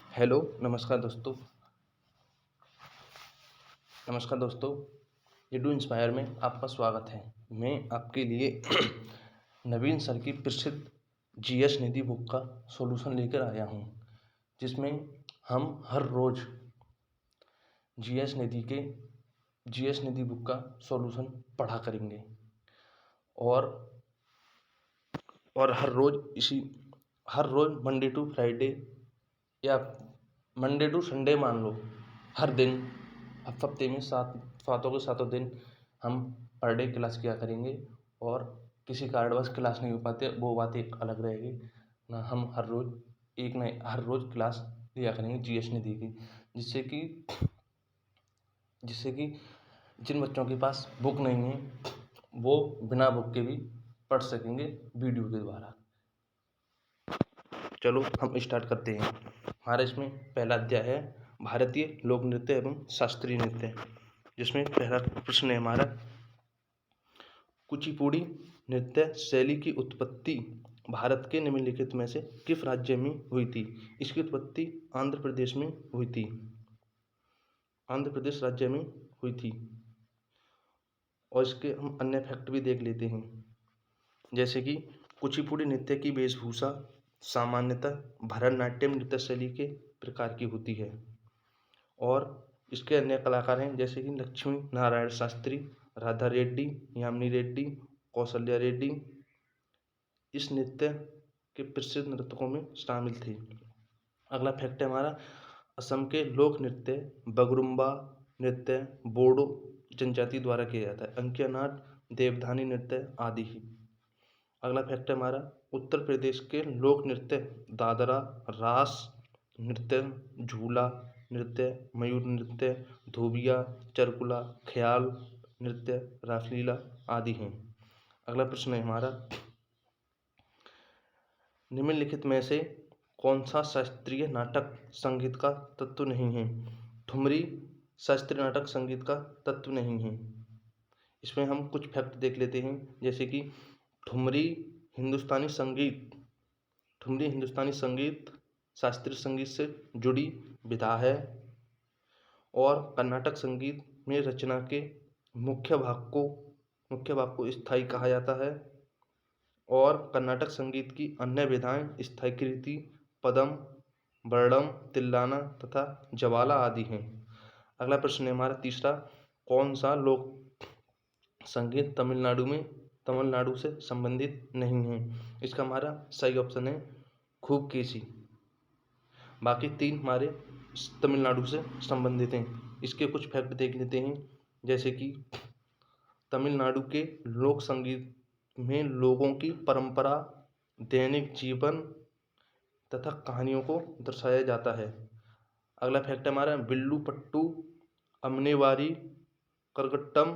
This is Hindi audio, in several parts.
हेलो, नमस्कार दोस्तों। ये डू इंस्पायर में आपका स्वागत है। मैं आपके लिए नवीन सर की प्रसिद्ध जीएस निधि बुक का सॉल्यूशन लेकर आया हूँ, जिसमें हम हर रोज़ जीएस निधि बुक का सॉल्यूशन पढ़ा करेंगे और हर रोज़ मंडे टू फ्राइडे या मंडे टू संडे मान लो, हर दिन हफ्ते में सातों के सातों दिन हम पर डे क्लास किया करेंगे। और किसी कारणवश क्लास नहीं हो पाते, वो बात एक अलग रहेगी ना। हम हर रोज़ क्लास लिया करेंगे जीएस निधि की, जिससे कि जिन बच्चों के पास बुक नहीं है वो बिना बुक के भी पढ़ सकेंगे वीडियो के द्वारा। चलो हम स्टार्ट करते हैं। हमारा इसमें पहला अध्याय है भारतीय लोक नृत्य एवं शास्त्रीय नृत्य, जिसमें पहला प्रश्न है हमारा, कुचिपुड़ी नृत्य शैली की उत्पत्ति भारत के निम्नलिखित में से किस राज्य में हुई थी? इसकी उत्पत्ति आंध्र प्रदेश में हुई थी। आंध्र प्रदेश राज्य में हुई थी। और इसके हम अन्य फैक्ट भी देख लेते हैं, जैसे कि कुचिपुड़ी नृत्य की वेशभूषा सामान्यतः भरतनाट्यम नृत्य शैली के प्रकार की होती है। और इसके अन्य कलाकार हैं जैसे कि लक्ष्मी नारायण शास्त्री, राधा रेड्डी, यामिनी रेड्डी, कौशल्या रेड्डी इस नृत्य के प्रसिद्ध नर्तकों में शामिल थे। अगला फैक्ट है हमारा, असम के लोक नृत्य बगरुम्बा नृत्य बोडो जनजाति द्वारा किया जाता है। अंकिया नाट, देवधानी नृत्य आदि ही। अगला फैक्ट है हमारा, उत्तर प्रदेश के लोक नृत्य दादरा, रास नृत्य, झूला नृत्य, मयूर नृत्य, धोबिया, चरकुला, ख्याल नृत्य, रासलीला आदि हैं। अगला प्रश्न है हमारा, निम्नलिखित में से कौन सा शास्त्रीय नाटक संगीत का तत्व नहीं है? ठुमरी शास्त्रीय नाटक संगीत का तत्व नहीं है। इसमें हम कुछ फैक्ट देख लेते हैं, जैसे कि ठुमरी हिंदुस्तानी संगीत शास्त्रीय संगीत से जुड़ी विधा है। और कर्नाटक संगीत में रचना के मुख्य भाग को स्थाई कहा जाता है। और कर्नाटक संगीत की अन्य विधाएं स्थाई कृति, पदम, वर्णम, तिल्लाना तथा जवाला आदि हैं। अगला प्रश्न है हमारा तीसरा, कौन सा लोक संगीत तमिलनाडु से संबंधित नहीं है? इसका हमारा सही ऑप्शन है खूब केसी। बाकी तीन हमारे तमिलनाडु से संबंधित हैं। इसके कुछ फैक्ट देख लेते हैं, जैसे कि तमिलनाडु के लोक संगीत में लोगों की परंपरा, दैनिक जीवन तथा कहानियों को दर्शाया जाता है। अगला फैक्ट है हमारा, विल्लू पट्टू, अमनेवारी, करगट्टम,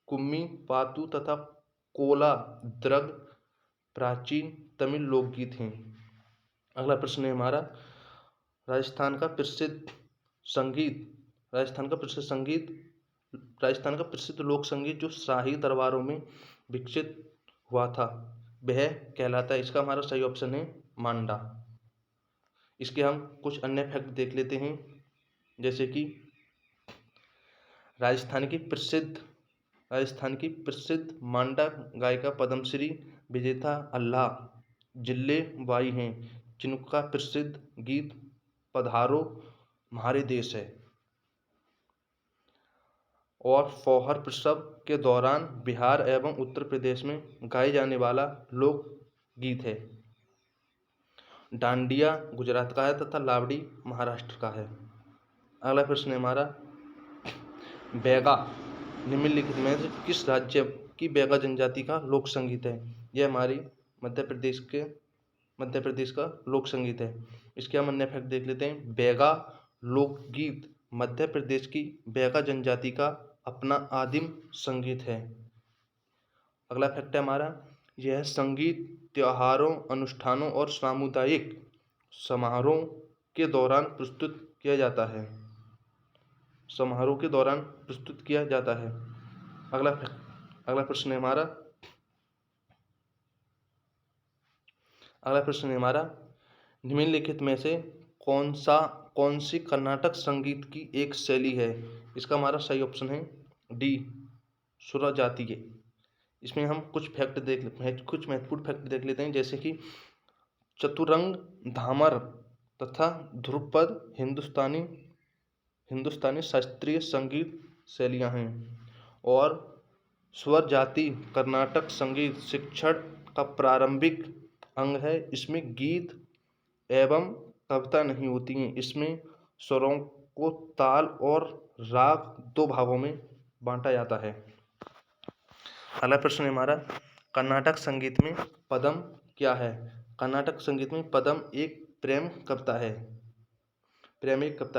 कुम्मी, पातू तथा कोला द्रग प्राचीन तमिल लोकगीत हैं। अगला प्रश्न है हमारा, राजस्थान का प्रसिद्ध लोक संगीत जो शाही दरबारों में विकसित हुआ था वह कहलाता है। इसका हमारा सही ऑप्शन है मांडा। इसके हम कुछ अन्य फैक्ट देख लेते हैं, जैसे कि राजस्थान की प्रसिद्ध मांडा गायिका पद्मश्री विजेता अल्लाह जिल्ले बाई हैं, जिनका प्रसिद्ध गीत पधारो म्हारे देश है। और फौहर प्रसव के दौरान बिहार एवं उत्तर प्रदेश में गाए जाने वाला लोक गीत है। डांडिया गुजरात का है तथा लावड़ी महाराष्ट्र का है। अगला प्रश्न है हमारा, बैगा निम्नलिखित में से किस राज्य की बैगा जनजाति का लोक संगीत है? यह हमारी मध्य प्रदेश का लोक संगीत है। इसके हम अन्य फैक्ट देख लेते हैं। बैगा लोकगीत मध्य प्रदेश की बैगा जनजाति का अपना आदिम संगीत है। अगला फैक्ट है हमारा, यह संगीत त्योहारों, अनुष्ठानों और सामुदायिक समारोह के दौरान प्रस्तुत किया जाता है। अगला प्रश्न है हमारा, निम्नलिखित में से कौन सी कर्नाटक संगीत की एक शैली है? इसका हमारा सही ऑप्शन है डी, सुरजातीय। इसमें हम कुछ महत्वपूर्ण फैक्ट देख लेते हैं, जैसे कि चतुरंग, धामर तथा ध्रुपद हिंदुस्तानी शास्त्रीय संगीत शैलियाँ हैं, और स्वर जाति कर्नाटक संगीत शिक्षण का प्रारंभिक अंग है। इसमें गीत एवं कविता नहीं होती हैं। इसमें स्वरों को ताल और राग दो भागों में बांटा जाता है। अगला प्रश्न है हमारा, कर्नाटक संगीत में पदम क्या है? कर्नाटक संगीत में पदम एक प्रेम कविता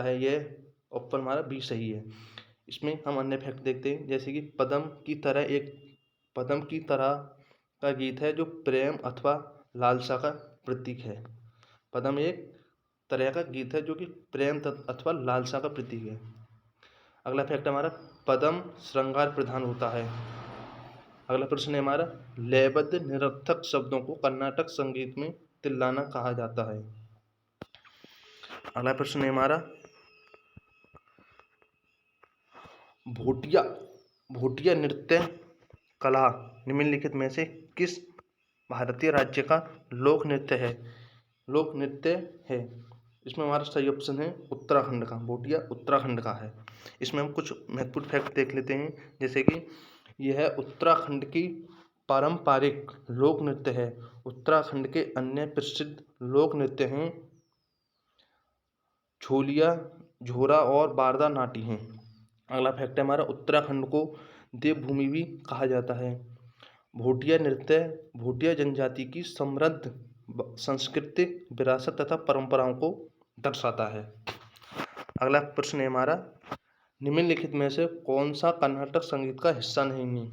है। यह ऑप्शन हमारा बी सही है। इसमें हम अन्य फैक्ट देखते हैं, जैसे कि पदम की तरह का गीत है जो प्रेम अथवा लालसा का प्रतीक है। पदम एक तरह का गीत है जो कि प्रेम अथवा लालसा का प्रतीक है। अगला फैक्ट हमारा, पदम श्रृंगार प्रधान होता है। अगला प्रश्न है हमारा, लयबद्ध निरर्थक शब्दों को कर्नाटक संगीत में तिल्लाना कहा जाता है। अगला प्रश्न है हमारा, भोटिया नृत्य कला निम्नलिखित में से किस भारतीय राज्य का लोक नृत्य है? इसमें हमारा सही ऑप्शन है उत्तराखंड का। भोटिया उत्तराखंड का है। इसमें हम कुछ महत्वपूर्ण फैक्ट देख लेते हैं, जैसे कि यह उत्तराखंड की पारंपरिक लोक नृत्य है। उत्तराखंड के अन्य प्रसिद्ध लोक नृत्य हैं छोलिया, झोरा और बारदा नाटी हैं। अगला फैक्ट है हमारा, उत्तराखंड को देवभूमि भी कहा जाता है। भोटिया नृत्य भोटिया जनजाति की समृद्ध सांस्कृतिक विरासत तथा परंपराओं को दर्शाता है। अगला प्रश्न है हमारा, निम्नलिखित में से कौन सा कर्नाटक संगीत का हिस्सा नहीं है?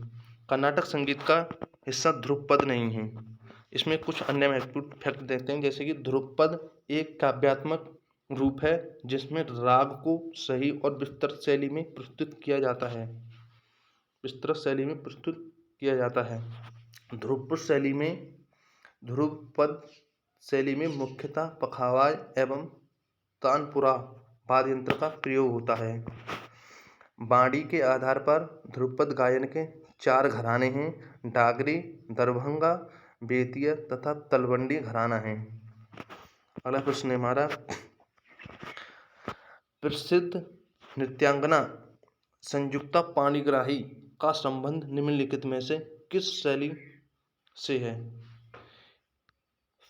कर्नाटक संगीत का हिस्सा ध्रुपद नहीं है। इसमें कुछ अन्य महत्वपूर्ण फैक्ट देखते हैं, जैसे कि ध्रुपद एक काव्यात्मक रूप है जिसमें राग को सही और विस्तृत शैली में प्रस्तुत किया जाता है। ध्रुपद शैली में मुख्यतः पखावाज एवं तानपुरा वाद्य यंत्र का प्रयोग होता है। बाड़ी के आधार पर ध्रुपद गायन के 4 घराने हैं, डागरी, दरभंगा, बेतिया तथा तलवंडी घराना है। अगला प्रश्न है हमारा, प्रसिद्ध नृत्यांगना संयुक्ता पाणिग्राही का संबंध निम्नलिखित में से किस शैली से है?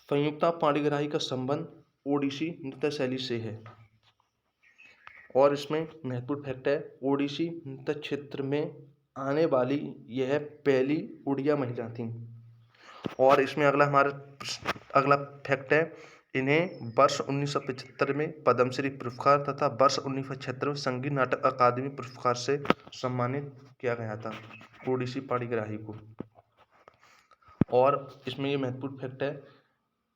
संयुक्ता पाणिग्राही का संबंध ओडिसी नृत्य शैली से है। और इसमें महत्वपूर्ण फैक्ट है, ओडिसी नृत्य क्षेत्र में आने वाली यह पहली उड़िया महिला थी। और इसमें अगला फैक्ट है, इन्हें वर्ष 1975 में पद्मश्री पुरस्कार तथा वर्ष 1976 में संगीत नाटक अकादमी पुरस्कार से सम्मानित किया गया था ओडिसी पाणिग्राही को। और इसमें ये महत्वपूर्ण फैक्ट है,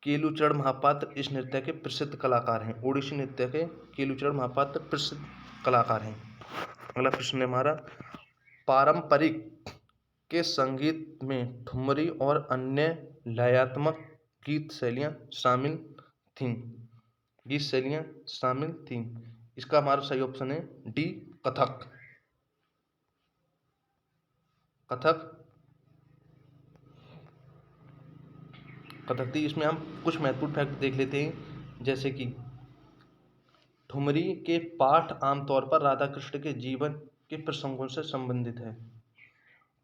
केलुचरण महापात्र इस नृत्य के प्रसिद्ध कलाकार हैं। ओडिसी नृत्य के केलुचरण महापात्र प्रसिद्ध कलाकार हैं। अगला प्रश्न है हमारा, पारंपरिक के संगीत में ठुमरी और अन्य लयात्मक गीत शैलियाँ शामिल थीं। इसका हमारा सही ऑप्शन है डी, कथक थी। इसमें हम कुछ महत्वपूर्ण फैक्ट देख लेते हैं, जैसे कि ठुमरी के पाठ आमतौर पर राधा कृष्ण के जीवन के प्रसंगों से संबंधित है।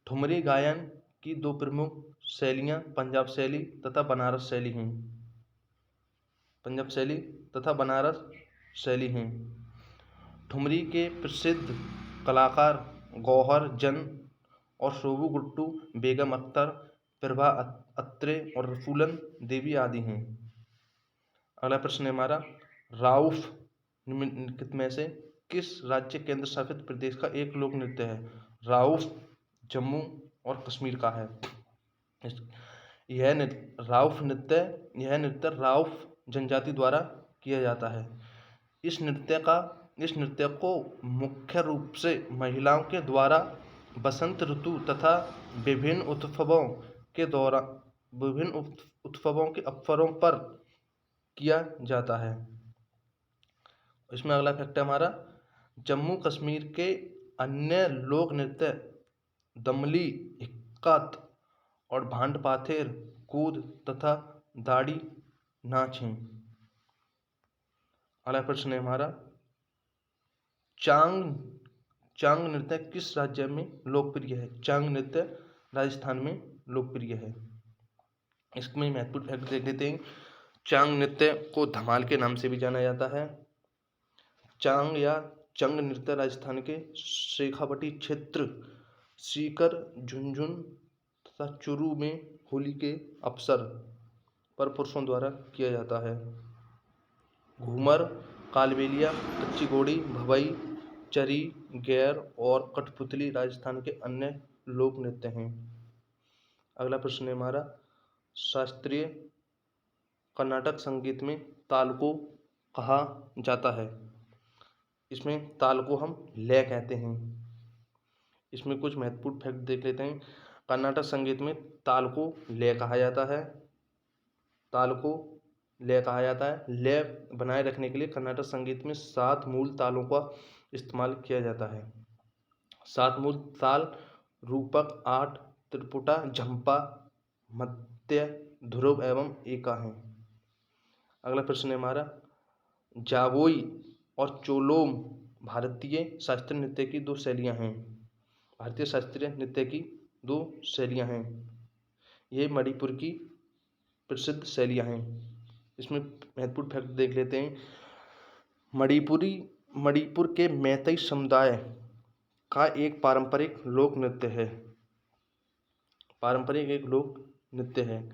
ठुमरी गायन की 2 प्रमुख शैलियाँ पंजाब शैली तथा बनारस शैली हैं। ठुमरी के प्रसिद्ध कलाकार गौहर जन और शोभू गुट्टू, बेगम अख्तर, प्रभा अत्रे और रसूलन देवी आदि हैं। अगला प्रश्न है हमारा, राउफ निम्नलिखित में से किस राज्य केंद्र शासित प्रदेश का एक लोक नृत्य है? राउफ जम्मू और कश्मीर का है। यह नृत्य राउफ जनजाति द्वारा किया जाता है। इस नृत्य को मुख्य रूप से महिलाओं के द्वारा बसंत ऋतु तथा विभिन्न उत्सवों के अवसरों पर किया जाता है। इसमें अगला फैक्ट है हमारा, जम्मू कश्मीर के अन्य लोक नृत्य दमली, हिक्कत और भांड पाथेर, कूद तथा दाढ़ी नाच हैं। अगला प्रश्न है हमारा, चांग नृत्य किस राज्य में लोकप्रिय है? चांग नृत्य राजस्थान में लोकप्रिय है। इसमें महत्वपूर्ण फैक्ट देख लेते हैं। चांग नृत्य को धमाल के नाम से भी जाना जाता है। चांग या चंग नृत्य राजस्थान के शेखावटी क्षेत्र, सीकर, झुंझुनू तथा चुरू में होली के अवसर पर पुरुषों द्वारा किया जाता है। घूमर, कालबेलिया, कच्ची घोड़ी, भवई, चरी, गैर और कठपुतली राजस्थान के अन्य लोक नृत्य हैं। अगला प्रश्न है हमारा, शास्त्रीय कर्नाटक संगीत में ताल को कहा जाता है? इसमें ताल को हम लय कहते हैं। इसमें कुछ महत्वपूर्ण फैक्ट देख लेते हैं। कर्नाटक संगीत में ताल को लय कहा जाता है। ताल को लय कहा जाता है। लय बनाए रखने के लिए कर्नाटक संगीत में 7 मूल तालों का इस्तेमाल किया जाता है। 7 मूल ताल रूपक, 8 त्रिपुटा, झंपा, मध्य, ध्रुव एवं एका हैं। अगला प्रश्न है हमारा, जागोई और चोलोम भारतीय शास्त्रीय नृत्य की 2 शैलियाँ हैं। भारतीय शास्त्रीय नृत्य की 2 शैलियाँ हैं। ये मणिपुर की प्रसिद्ध शैलियाँ हैं। इसमें महत्वपूर्ण फैक्ट देख लेते हैं। मणिपुर के मैतेई समुदाय का एक पारंपरिक लोक नृत्य है।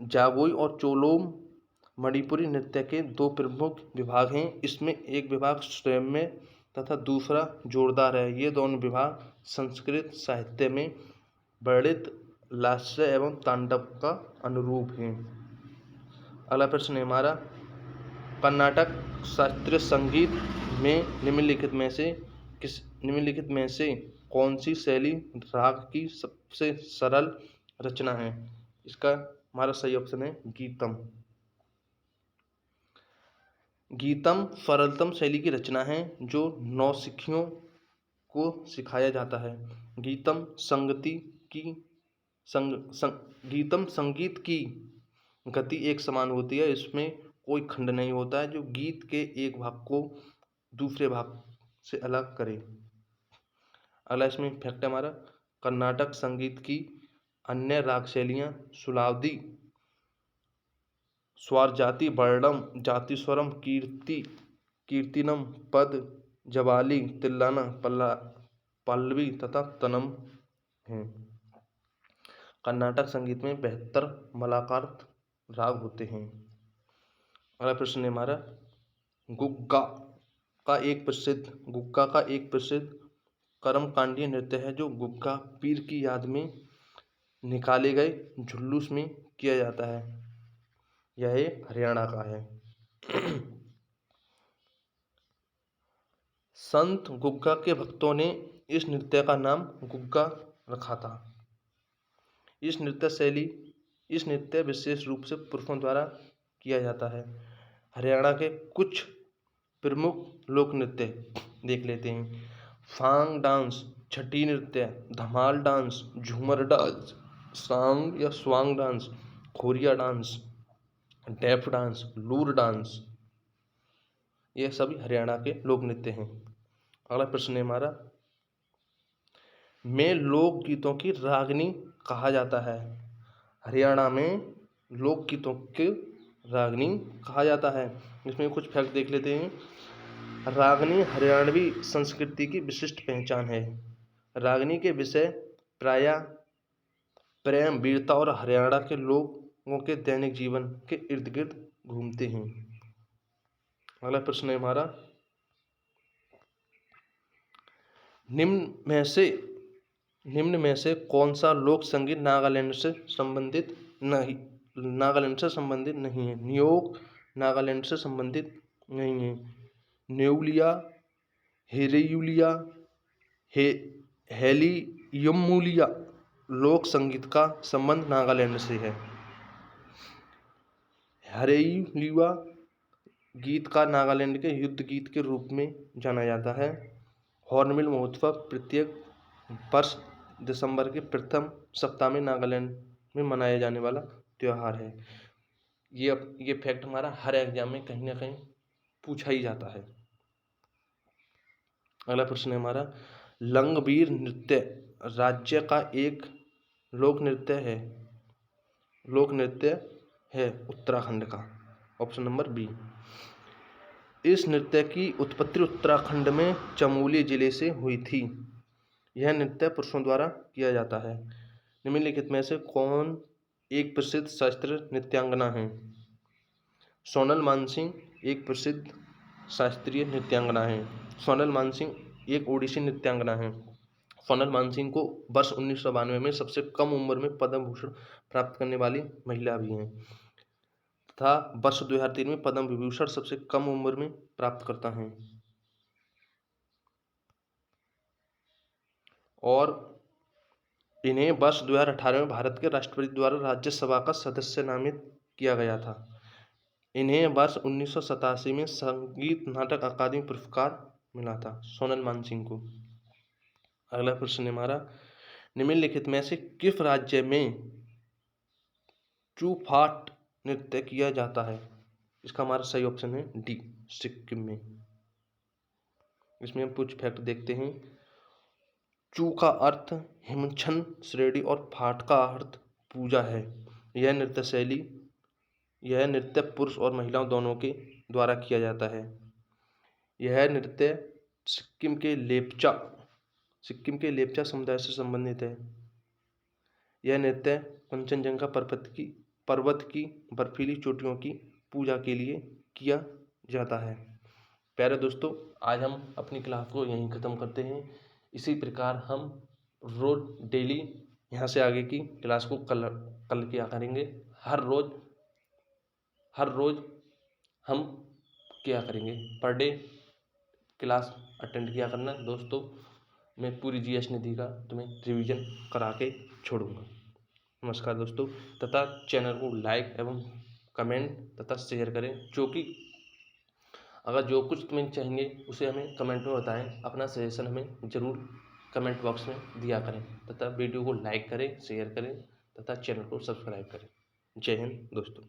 जागोई और चोलोम मणिपुरी नृत्य के 2 प्रमुख विभाग हैं। इसमें एक विभाग स्वयं में तथा दूसरा जोरदार है। ये दोनों विभाग संस्कृत साहित्य में वर्णित लास्य एवं तांडव का अनुरूप हैं। अगला प्रश्न है हमारा, कर्नाटक शास्त्रीय संगीत में निम्नलिखित में से कौन सी शैली राग की सबसे सरल रचना है? इसका हमारा सही ऑप्शन है गीतम। गीतम सरलतम शैली की रचना है जो नौसिखियों को सिखाया जाता है। गीतम संगीत की गति एक समान होती है। इसमें कोई खंड नहीं होता है जो गीत के एक भाग को दूसरे भाग से अलग करे। अगला इसमें फैक्ट है हमारा, कर्नाटक संगीत की अन्य राग शैलियाँ सुलावदी, स्वरजाति, वर्णम, जाति स्वरम, कीर्तिनम, पद, जवाली, तिल्लाना, पल्लवी तथा तनम हैं। कर्नाटक संगीत में 72 मलाकार राग होते हैं। अगला प्रश्न है हमारा, गुग्गा का एक प्रसिद्ध कर्मकांडीय नृत्य है जो गुग्गा पीर की याद में निकाले गए जुलूस में किया जाता है। यह हरियाणा का है। संत गुग्गा के भक्तों ने इस नृत्य का नाम गुग्गा रखा था। इस नृत्य विशेष रूप से पुरुषों द्वारा किया जाता है। हरियाणा के कुछ प्रमुख लोक नृत्य देख लेते हैं। फांग डांस, छठी नृत्य, धमाल डांस, झूमर डांस, सांग या स्वांग डांस, खोरिया डांस, डेफ डांस, लूर डांस, ये सभी हरियाणा के लोक नृत्य हैं। अगला प्रश्न है हमारा, में लोकगीतों की रागनी कहा जाता है। हरियाणा में लोकगीतों की रागनी कहा जाता है। इसमें कुछ फैक्ट देख लेते हैं। रागनी हरियाणवी संस्कृति की विशिष्ट पहचान है। रागनी के विषय प्रायः प्रेम, वीरता और हरियाणा के लोगों के दैनिक जीवन के इर्द गिर्द घूमते हैं। अगला प्रश्न है हमारा, निम्न में से कौन सा लोक संगीत नागालैंड से संबंधित नहीं है? न्योक नागालैंड से संबंधित नहीं है। न्यूलिया, हेरेयुलिया, हेलियमुलिया लोक संगीत का संबंध नागालैंड से है। हरेयुलिया गीत का नागालैंड के युद्ध गीत के रूप में जाना जाता है। हॉर्नबिल महोत्सव प्रत्येक वर्ष दिसंबर के प्रथम सप्ताह में नागालैंड में मनाया जाने वाला त्यौहार है। ये फैक्ट हमारा हर एग्जाम में कहीं ना कहीं पूछा ही जाता है। अगला प्रश्न है हमारा, लंगबीर नृत्य राज्य का एक लोक नृत्य है उत्तराखंड का। Option number B. इस नृत्य की उत्पत्ति उत्तराखंड में चमोली जिले से हुई थी। यह नृत्य पुरुषों द्वारा किया जाता है। निम्नलिखित में से कौन एक प्रसिद्ध शास्त्रीय नृत्यांगना है? सोनल मानसिंह एक प्रसिद्ध शास्त्रीय नृत्यांगना है। सोनल मानसिंह एक ओडिसी नृत्यांगना है। सोनल मानसिंह को वर्ष 1992 में सबसे कम उम्र में पद्म भूषण प्राप्त करने वाली महिला भी हैं तथा वर्ष 2003 में पद्म विभूषण सबसे कम उम्र में प्राप्त करता है। और इन्हें वर्ष 2018 में भारत के राष्ट्रपति द्वारा राज्यसभा का सदस्य नामित किया गया था। इन्हें वर्ष 1987 में संगीत नाटक अकादमी पुरस्कार मिला था सोनल मानसिंह को। अगला प्रश्न है हमारा, निम्नलिखित में से किस राज्य में चूफाट नृत्य किया जाता है? इसका हमारा सही ऑप्शन है डी, सिक्किम में। इसमें हम कुछ फैक्ट देखते हैं। चू का अर्थ हिमछन श्रेणी और फाट का अर्थ पूजा है। यह नृत्य पुरुष और महिलाओं दोनों के द्वारा किया जाता है। यह नृत्य सिक्किम के लेप्चा समुदाय से संबंधित है। यह नृत्य कंचनजंगा पर्वत की बर्फीली चोटियों की पूजा के लिए किया जाता है। प्यारे दोस्तों, आज हम अपनी क्लास को यहीं ख़त्म करते हैं। इसी प्रकार हम रोज डेली यहाँ से आगे की क्लास को कल किया करेंगे। हर रोज हम क्या करेंगे, पर डे क्लास अटेंड किया करना दोस्तों। मैं पूरी जीएस निधि का तुम्हें रिवीजन करा के छोड़ूंगा। नमस्कार दोस्तों, तथा चैनल को लाइक एवं कमेंट तथा शेयर करें। अगर जो कुछ तुम्हें चाहिए उसे हमें कमेंट में बताएं। अपना सजेशन हमें ज़रूर कमेंट बॉक्स में दिया करें तथा वीडियो को लाइक करें, शेयर करें तथा चैनल को सब्सक्राइब करें। जय हिंद दोस्तों।